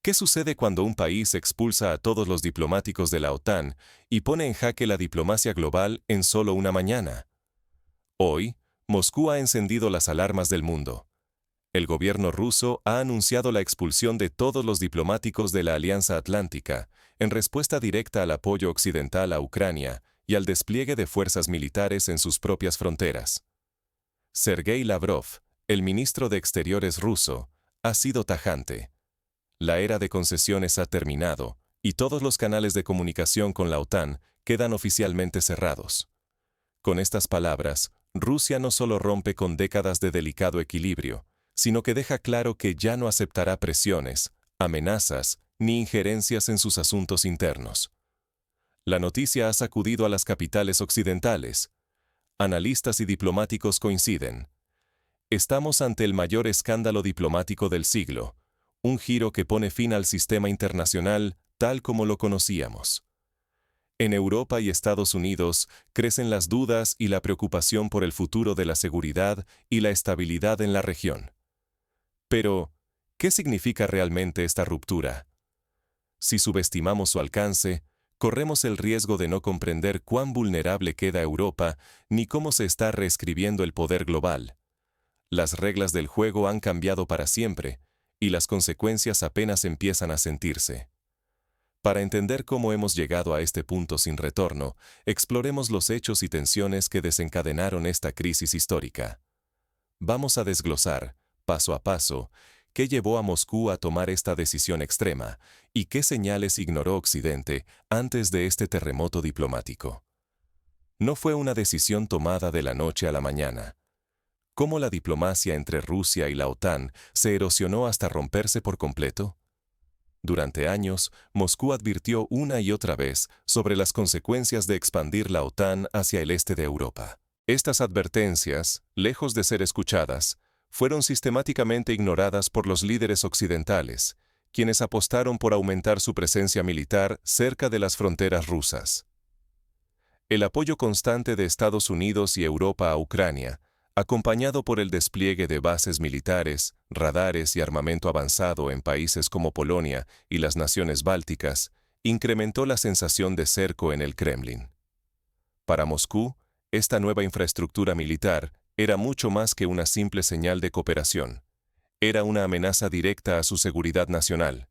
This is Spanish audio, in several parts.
¿Qué sucede cuando un país expulsa a todos los diplomáticos de la OTAN y pone en jaque la diplomacia global en solo una mañana? Hoy, Moscú ha encendido las alarmas del mundo. El gobierno ruso ha anunciado la expulsión de todos los diplomáticos de la Alianza Atlántica, en respuesta directa al apoyo occidental a Ucrania y al despliegue de fuerzas militares en sus propias fronteras. Sergei Lavrov, el ministro de Exteriores ruso, ha sido tajante. La era de concesiones ha terminado, y todos los canales de comunicación con la OTAN quedan oficialmente cerrados. Con estas palabras, Rusia no solo rompe con décadas de delicado equilibrio, sino que deja claro que ya no aceptará presiones, amenazas ni injerencias en sus asuntos internos. La noticia ha sacudido a las capitales occidentales. Analistas y diplomáticos coinciden. Estamos ante el mayor escándalo diplomático del siglo, un giro que pone fin al sistema internacional tal como lo conocíamos. En Europa y Estados Unidos crecen las dudas y la preocupación por el futuro de la seguridad y la estabilidad en la región. Pero, ¿qué significa realmente esta ruptura? Si subestimamos su alcance, corremos el riesgo de no comprender cuán vulnerable queda Europa ni cómo se está reescribiendo el poder global. Las reglas del juego han cambiado para siempre, y las consecuencias apenas empiezan a sentirse. Para entender cómo hemos llegado a este punto sin retorno, exploremos los hechos y tensiones que desencadenaron esta crisis histórica. Vamos a desglosar, paso a paso, qué llevó a Moscú a tomar esta decisión extrema y qué señales ignoró Occidente antes de este terremoto diplomático. No fue una decisión tomada de la noche a la mañana. ¿Cómo la diplomacia entre Rusia y la OTAN se erosionó hasta romperse por completo? Durante años, Moscú advirtió una y otra vez sobre las consecuencias de expandir la OTAN hacia el este de Europa. Estas advertencias, lejos de ser escuchadas, fueron sistemáticamente ignoradas por los líderes occidentales, quienes apostaron por aumentar su presencia militar cerca de las fronteras rusas. El apoyo constante de Estados Unidos y Europa a Ucrania, acompañado por el despliegue de bases militares, radares y armamento avanzado en países como Polonia y las naciones bálticas, incrementó la sensación de cerco en el Kremlin. Para Moscú, esta nueva infraestructura militar era mucho más que una simple señal de cooperación. Era una amenaza directa a su seguridad nacional.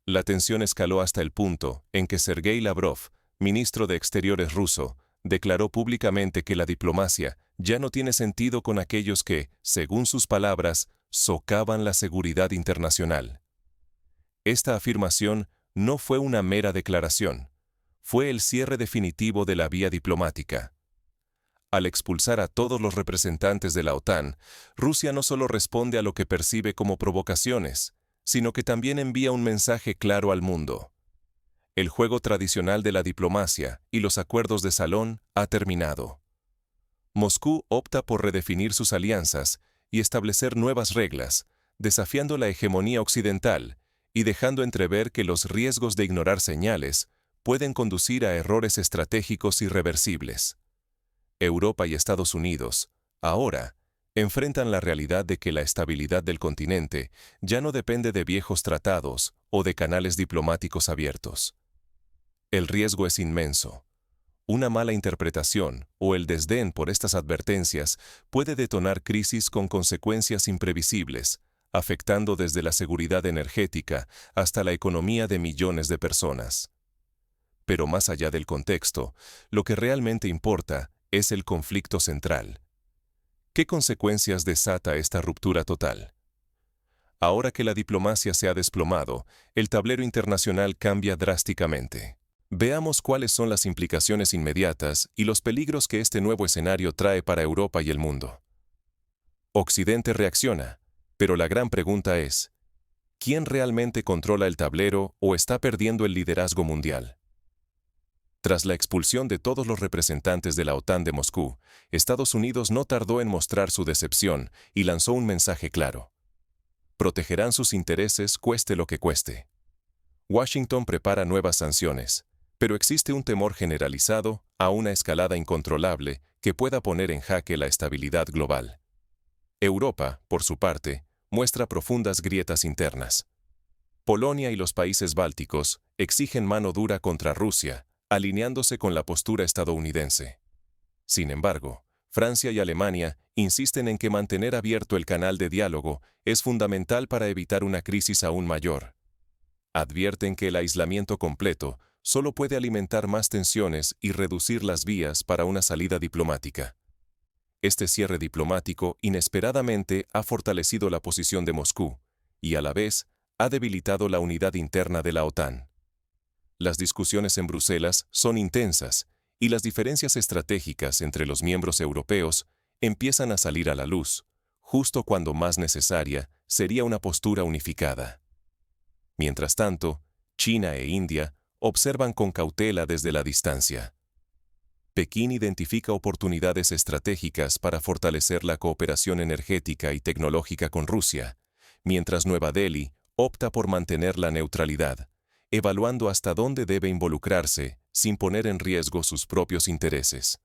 La tensión escaló hasta el punto en que Sergei Lavrov, ministro de Exteriores ruso, declaró públicamente que la diplomacia ya no tiene sentido con aquellos que, según sus palabras, socavan la seguridad internacional. Esta afirmación no fue una mera declaración, fue el cierre definitivo de la vía diplomática. Al expulsar a todos los representantes de la OTAN, Rusia no solo responde a lo que percibe como provocaciones, sino que también envía un mensaje claro al mundo. El juego tradicional de la diplomacia y los acuerdos de salón ha terminado. Moscú opta por redefinir sus alianzas y establecer nuevas reglas, desafiando la hegemonía occidental y dejando entrever que los riesgos de ignorar señales pueden conducir a errores estratégicos irreversibles. Europa y Estados Unidos, ahora, enfrentan la realidad de que la estabilidad del continente ya no depende de viejos tratados o de canales diplomáticos abiertos. El riesgo es inmenso. Una mala interpretación o el desdén por estas advertencias puede detonar crisis con consecuencias imprevisibles, afectando desde la seguridad energética hasta la economía de millones de personas. Pero más allá del contexto, lo que realmente importa es el conflicto central. ¿Qué consecuencias desata esta ruptura total? Ahora que la diplomacia se ha desplomado, el tablero internacional cambia drásticamente. Veamos cuáles son las implicaciones inmediatas y los peligros que este nuevo escenario trae para Europa y el mundo. Occidente reacciona, pero la gran pregunta es, ¿quién realmente controla el tablero o está perdiendo el liderazgo mundial? Tras la expulsión de todos los representantes de la OTAN de Moscú, Estados Unidos no tardó en mostrar su decepción y lanzó un mensaje claro. Protegerán sus intereses cueste lo que cueste. Washington prepara nuevas sanciones, pero existe un temor generalizado a una escalada incontrolable que pueda poner en jaque la estabilidad global. Europa, por su parte, muestra profundas grietas internas. Polonia y los países bálticos exigen mano dura contra Rusia, alineándose con la postura estadounidense. Sin embargo, Francia y Alemania insisten en que mantener abierto el canal de diálogo es fundamental para evitar una crisis aún mayor. Advierten que el aislamiento completo solo puede alimentar más tensiones y reducir las vías para una salida diplomática. Este cierre diplomático inesperadamente ha fortalecido la posición de Moscú y, a la vez, ha debilitado la unidad interna de la OTAN. Las discusiones en Bruselas son intensas y las diferencias estratégicas entre los miembros europeos empiezan a salir a la luz, justo cuando más necesaria sería una postura unificada. Mientras tanto, China e India observan con cautela desde la distancia. Pekín identifica oportunidades estratégicas para fortalecer la cooperación energética y tecnológica con Rusia, mientras Nueva Delhi opta por mantener la neutralidad, evaluando hasta dónde debe involucrarse sin poner en riesgo sus propios intereses.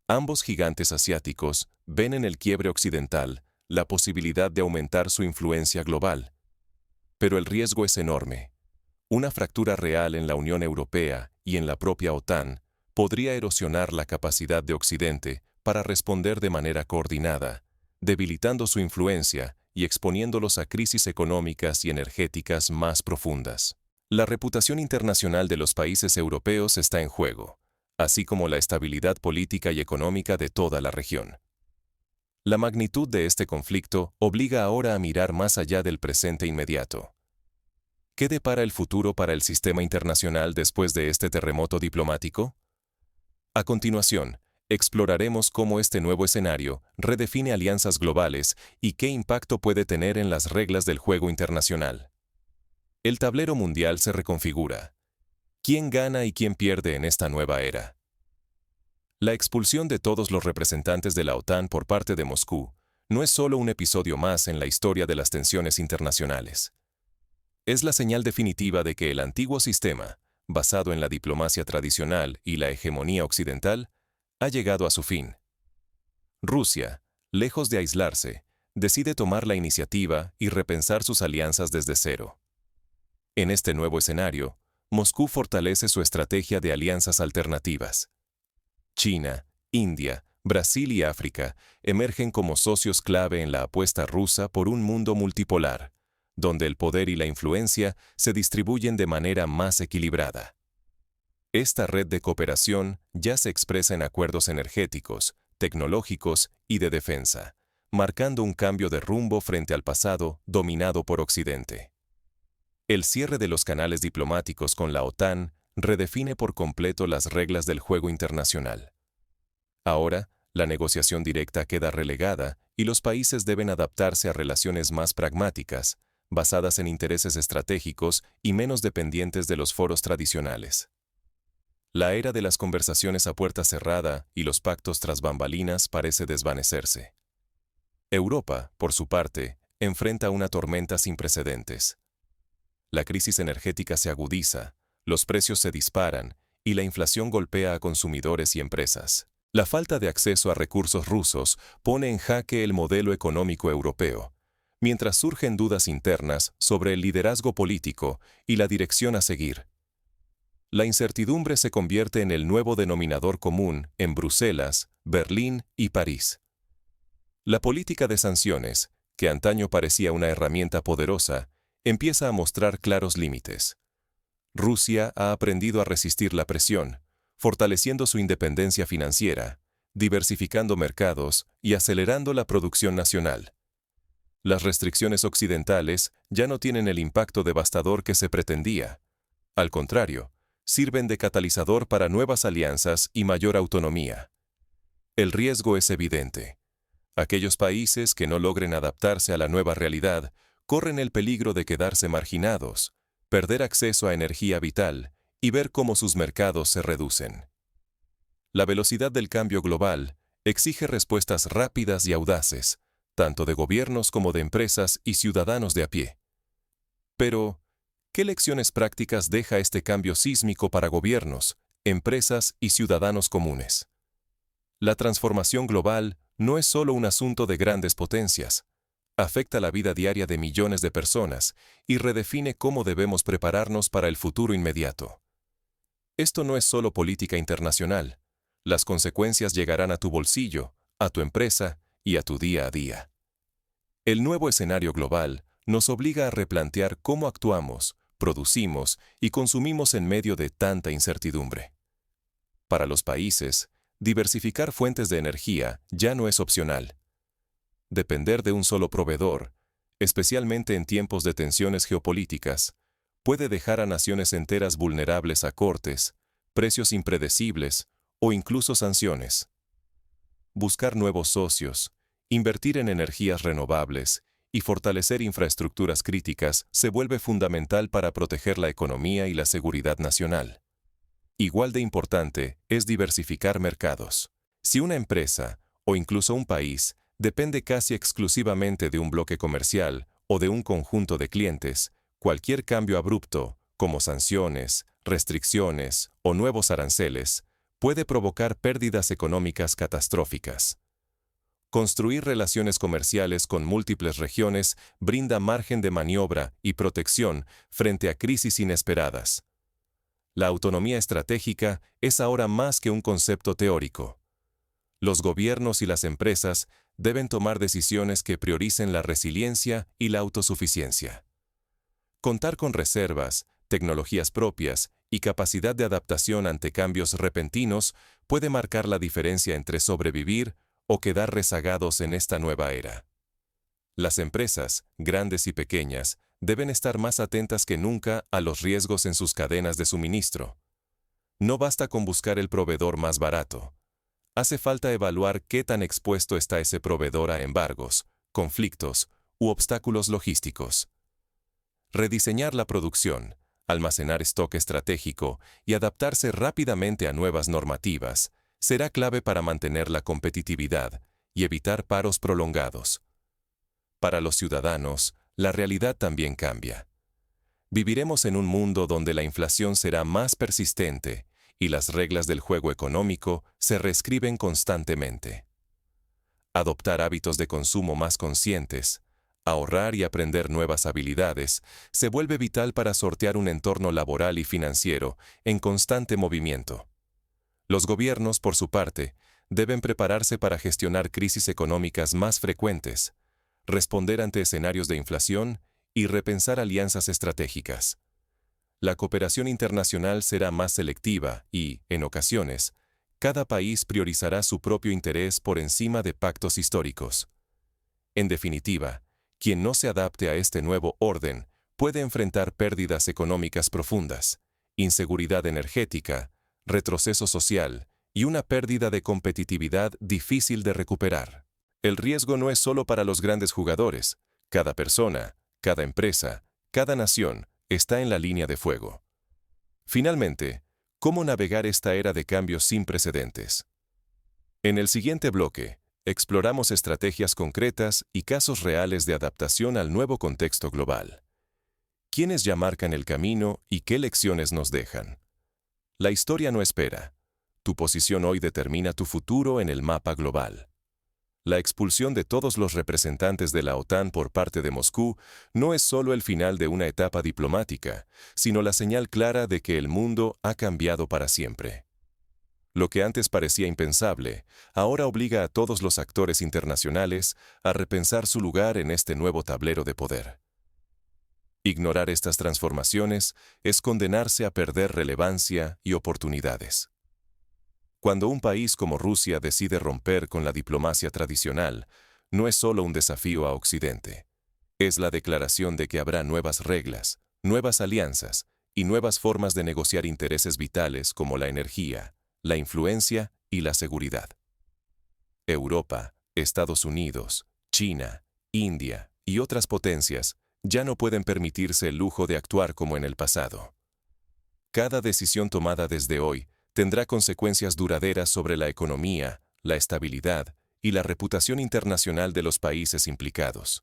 Ambos gigantes asiáticos ven en el quiebre occidental la posibilidad de aumentar su influencia global. Pero el riesgo es enorme. Una fractura real en la Unión Europea y en la propia OTAN podría erosionar la capacidad de Occidente para responder de manera coordinada, debilitando su influencia y exponiéndolos a crisis económicas y energéticas más profundas. La reputación internacional de los países europeos está en juego, así como la estabilidad política y económica de toda la región. La magnitud de este conflicto obliga ahora a mirar más allá del presente inmediato. ¿Qué depara el futuro para el sistema internacional después de este terremoto diplomático? A continuación, exploraremos cómo este nuevo escenario redefine alianzas globales y qué impacto puede tener en las reglas del juego internacional. El tablero mundial se reconfigura. ¿Quién gana y quién pierde en esta nueva era? La expulsión de todos los representantes de la OTAN por parte de Moscú no es solo un episodio más en la historia de las tensiones internacionales. Es la señal definitiva de que el antiguo sistema, basado en la diplomacia tradicional y la hegemonía occidental, ha llegado a su fin. Rusia, lejos de aislarse, decide tomar la iniciativa y repensar sus alianzas desde cero. En este nuevo escenario, Moscú fortalece su estrategia de alianzas alternativas. China, India, Brasil y África emergen como socios clave en la apuesta rusa por un mundo multipolar, donde el poder y la influencia se distribuyen de manera más equilibrada. Esta red de cooperación ya se expresa en acuerdos energéticos, tecnológicos y de defensa, marcando un cambio de rumbo frente al pasado dominado por Occidente. El cierre de los canales diplomáticos con la OTAN redefine por completo las reglas del juego internacional. Ahora, la negociación directa queda relegada y los países deben adaptarse a relaciones más pragmáticas, basadas en intereses estratégicos y menos dependientes de los foros tradicionales. La era de las conversaciones a puerta cerrada y los pactos tras bambalinas parece desvanecerse. Europa, por su parte, enfrenta una tormenta sin precedentes. La crisis energética se agudiza, los precios se disparan y la inflación golpea a consumidores y empresas. La falta de acceso a recursos rusos pone en jaque el modelo económico europeo, mientras surgen dudas internas sobre el liderazgo político y la dirección a seguir. La incertidumbre se convierte en el nuevo denominador común en Bruselas, Berlín y París. La política de sanciones, que antaño parecía una herramienta poderosa, empieza a mostrar claros límites. Rusia ha aprendido a resistir la presión, fortaleciendo su independencia financiera, diversificando mercados y acelerando la producción nacional. Las restricciones occidentales ya no tienen el impacto devastador que se pretendía. Al contrario, sirven de catalizador para nuevas alianzas y mayor autonomía. El riesgo es evidente. Aquellos países que no logren adaptarse a la nueva realidad corren el peligro de quedarse marginados, perder acceso a energía vital y ver cómo sus mercados se reducen. La velocidad del cambio global exige respuestas rápidas y audaces, tanto de gobiernos como de empresas y ciudadanos de a pie. Pero, ¿qué lecciones prácticas deja este cambio sísmico para gobiernos, empresas y ciudadanos comunes? La transformación global no es solo un asunto de grandes potencias. afecta la vida diaria de millones de personas y redefine cómo debemos prepararnos para el futuro inmediato. Esto no es solo política internacional. Las consecuencias llegarán a tu bolsillo, a tu empresa y a tu día a día. El nuevo escenario global nos obliga a replantear cómo actuamos, producimos y consumimos en medio de tanta incertidumbre. Para los países, diversificar fuentes de energía ya no es opcional. Depender de un solo proveedor, especialmente en tiempos de tensiones geopolíticas, puede dejar a naciones enteras vulnerables a cortes, precios impredecibles o incluso sanciones. Buscar nuevos socios, invertir en energías renovables y fortalecer infraestructuras críticas se vuelve fundamental para proteger la economía y la seguridad nacional. Igual de importante es diversificar mercados. Si una empresa, o incluso un país, depende casi exclusivamente de un bloque comercial o de un conjunto de clientes, cualquier cambio abrupto, como sanciones, restricciones o nuevos aranceles, puede provocar pérdidas económicas catastróficas. Construir relaciones comerciales con múltiples regiones brinda margen de maniobra y protección frente a crisis inesperadas. La autonomía estratégica es ahora más que un concepto teórico. Los gobiernos y las empresas deben tomar decisiones que prioricen la resiliencia y la autosuficiencia. Contar con reservas, tecnologías propias y capacidad de adaptación ante cambios repentinos puede marcar la diferencia entre sobrevivir o quedar rezagados en esta nueva era. Las empresas, grandes y pequeñas, deben estar más atentas que nunca a los riesgos en sus cadenas de suministro. No basta con buscar el proveedor más barato. Hace falta evaluar qué tan expuesto está ese proveedor a embargos, conflictos u obstáculos logísticos. Rediseñar la producción, almacenar stock estratégico y adaptarse rápidamente a nuevas normativas será clave para mantener la competitividad y evitar paros prolongados. Para los ciudadanos, la realidad también cambia. Viviremos en un mundo donde la inflación será más persistente y las reglas del juego económico se reescriben constantemente. Adoptar hábitos de consumo más conscientes, ahorrar y aprender nuevas habilidades se vuelve vital para sortear un entorno laboral y financiero en constante movimiento. Los gobiernos, por su parte, deben prepararse para gestionar crisis económicas más frecuentes, responder ante escenarios de inflación y repensar alianzas estratégicas. La cooperación internacional será más selectiva y, en ocasiones, cada país priorizará su propio interés por encima de pactos históricos. En definitiva, quien no se adapte a este nuevo orden puede enfrentar pérdidas económicas profundas, inseguridad energética, retroceso social y una pérdida de competitividad difícil de recuperar. El riesgo no es solo para los grandes jugadores. Cada persona, cada empresa, cada nación está en la línea de fuego. Finalmente, ¿cómo navegar esta era de cambios sin precedentes? En el siguiente bloque, exploramos estrategias concretas y casos reales de adaptación al nuevo contexto global. ¿Quiénes ya marcan el camino y qué lecciones nos dejan? La historia no espera. Tu posición hoy determina tu futuro en el mapa global. La expulsión de todos los representantes de la OTAN por parte de Moscú no es solo el final de una etapa diplomática, sino la señal clara de que el mundo ha cambiado para siempre. Lo que antes parecía impensable, ahora obliga a todos los actores internacionales a repensar su lugar en este nuevo tablero de poder. Ignorar estas transformaciones es condenarse a perder relevancia y oportunidades. Cuando un país como Rusia decide romper con la diplomacia tradicional, no es solo un desafío a Occidente. Es la declaración de que habrá nuevas reglas, nuevas alianzas y nuevas formas de negociar intereses vitales como la energía, la influencia y la seguridad. Europa, Estados Unidos, China, India y otras potencias ya no pueden permitirse el lujo de actuar como en el pasado. Cada decisión tomada desde hoy tendrá consecuencias duraderas sobre la economía, la estabilidad y la reputación internacional de los países implicados.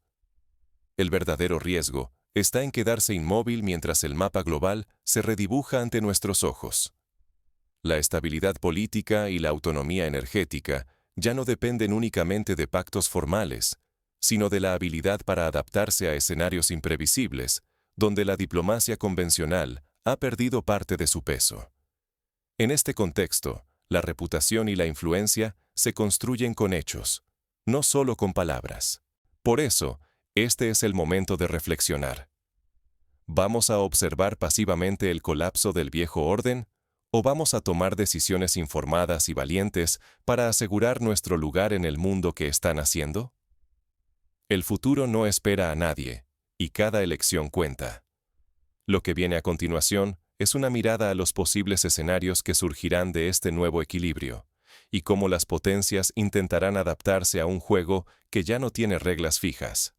El verdadero riesgo está en quedarse inmóvil mientras el mapa global se redibuja ante nuestros ojos. La estabilidad política y la autonomía energética ya no dependen únicamente de pactos formales, sino de la habilidad para adaptarse a escenarios imprevisibles, donde la diplomacia convencional ha perdido parte de su peso. En este contexto, la reputación y la influencia se construyen con hechos, no solo con palabras. Por eso, este es el momento de reflexionar. ¿Vamos a observar pasivamente el colapso del viejo orden? ¿O vamos a tomar decisiones informadas y valientes para asegurar nuestro lugar en el mundo que está naciendo? El futuro no espera a nadie, y cada elección cuenta. Lo que viene a continuación es una mirada a los posibles escenarios que surgirán de este nuevo equilibrio, y cómo las potencias intentarán adaptarse a un juego que ya no tiene reglas fijas.